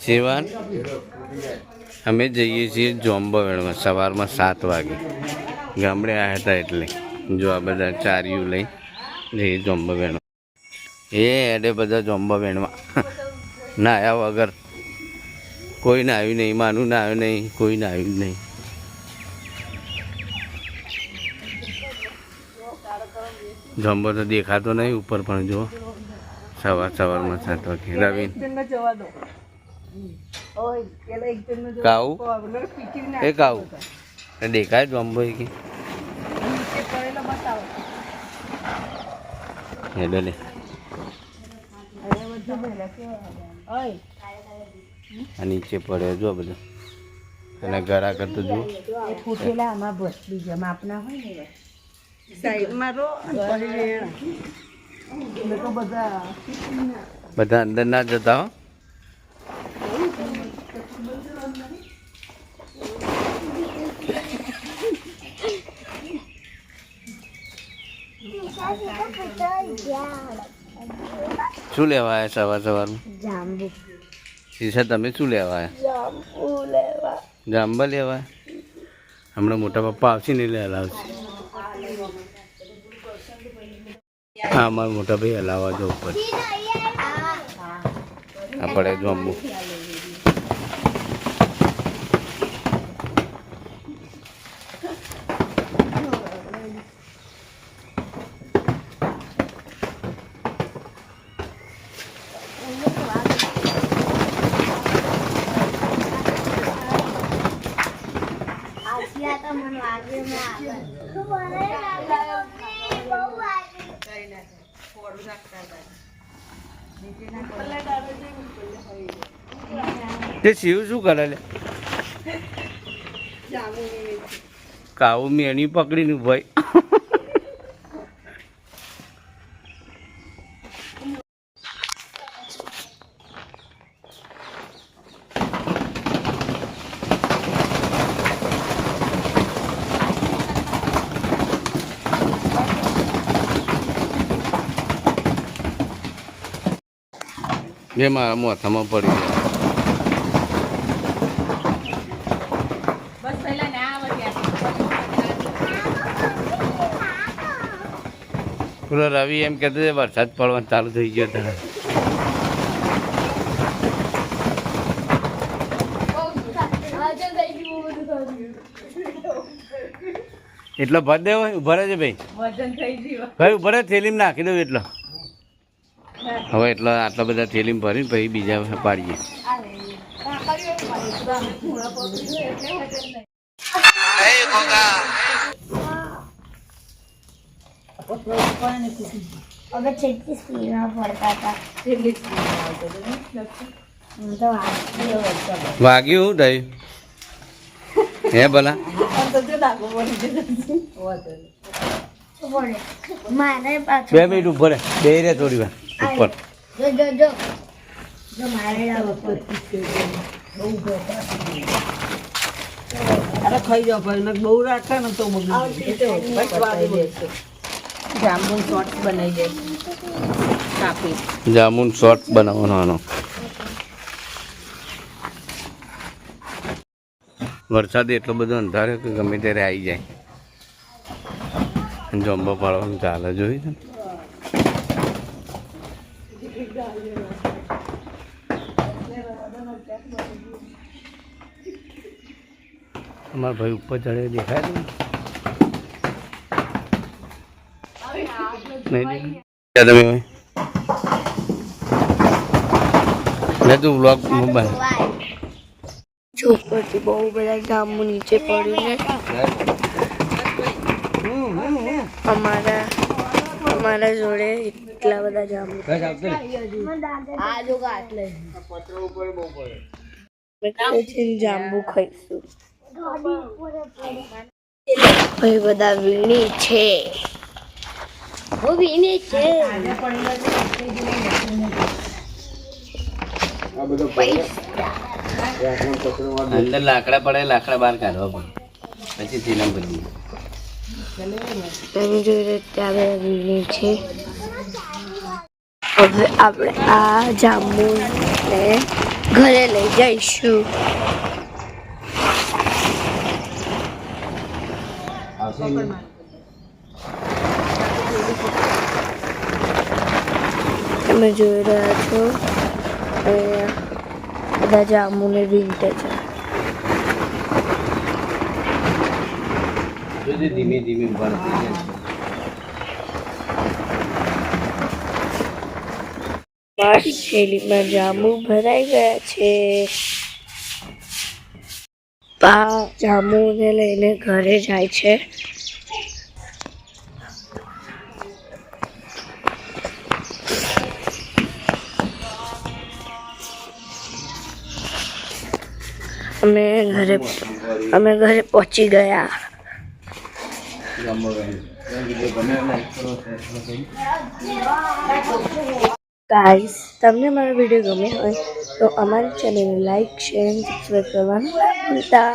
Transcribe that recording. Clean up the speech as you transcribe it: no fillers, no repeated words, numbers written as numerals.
જીવન અમે જઈએ છીએ જોંબાવેણમાં સવારમાં 7 વાગે. ગામડે આવ્યા હતા એટલે જો આ બધા ચારિયું લઈ જઈએ જોંબાવેણમાં. એડે બધા જોંબાવેણમાં નાહ્યા વગર કોઈ નાહ્યું નહીં, માનું નાહ્યું નહીં, કોઈ નાહ્યું નહીં. જોંબો તો દેખાતો નહીં ઉપર, પણ જો સવારમાં 7 વાગે. રવિન કાવું એ કાવું દેખાય જોંબો કે હેડો લે. આ નીચે પડે જો બધું, અને ગરા કરતો જો બધા અંદર ના જતા હો. શું લેવા આવ્યા સવારમાં? શીશા તમે શું લેવા આવ્યા? જાંબા લેવા. હમણાં મોટા પપ્પા આવશે ને એટલે હલાવશે. હા, અમારા મોટા ભાઈ હલાવવા જો ઉપર આ પડે જાંબુ. તે શિવ શું કરે લે? કાવું મેણી પકડીને ભાઈ. જે મારા મોથામાં પડી ગયા. પેલો રવિ એમ કહેતો વરસાદ પડવાનું ચાલુ થઈ ગયો હતા. એટલો ભર દેવો ઉભા રહેજે ભાઈ. ભાઈ ઉભા રહે, થેલીમાં નાખી દઉં એટલો. હવે એટલો આટલા બધા થેલીમાં ભરીને પછી બીજા પાડીએ. अगर छेटकी स्पीड में पड़ता था વાગ્યું હું થયું હે ભલા? मारे पास 2 મિનિટ ઉભો રહે, બે રે થોડી વાર ઉપર. जो मारे અરે ખાઈ જાવ ભાઈ, બહુ રાખે ને તો જાંબુ શોર્ટ બનાવી જાય કાપી. જામુન શોર્ટ બનાવવાનો. વરસાદ એટલો બધો અંધારે કે ગમે ત્યારે આવી જાય. જોંબો પાડવાનું ચાલે જોયું છે. અમારા ભાઈ ઉપર ચડે દેખાય છે નહીં? તમે મેં તું વ્લોગ મોબાઈલ ઉપરથી બહુ બધા જાંબુ નીચે પડ્યું ને અમારા જોડે એટલા બધા જાંબુ. જાંબુ ખાઈશું. ભાઈ બધા વીણી છે. અંદર લાકડા પડે, લાકડા બહાર કાઢવા પડે, પછી થેલામ બધી. તમે જોઈ રહ્યા ત્યાં વીણી છે. હવે આપણે આ જાંબુને ઘરે લઈ જઈશું. તમે જોઈ રહ્યા છો બધા જાંબુને વીંટે છે. ધીમે ધીમે ભરતી મારી થેલીમાં જાંબુ ભરાઈ ગયા છે. આ જાંબુને લઈને ઘરે જાય છે. અમે ઘરે પહોંચી ગયા. ગાઈસ, તમને મારો વિડીયો ગમ્યો હોય તો અમારી ચેનલને લાઈક, શેર અને સબસ્ક્રાઈબ કરવાનું ના ભૂલતા.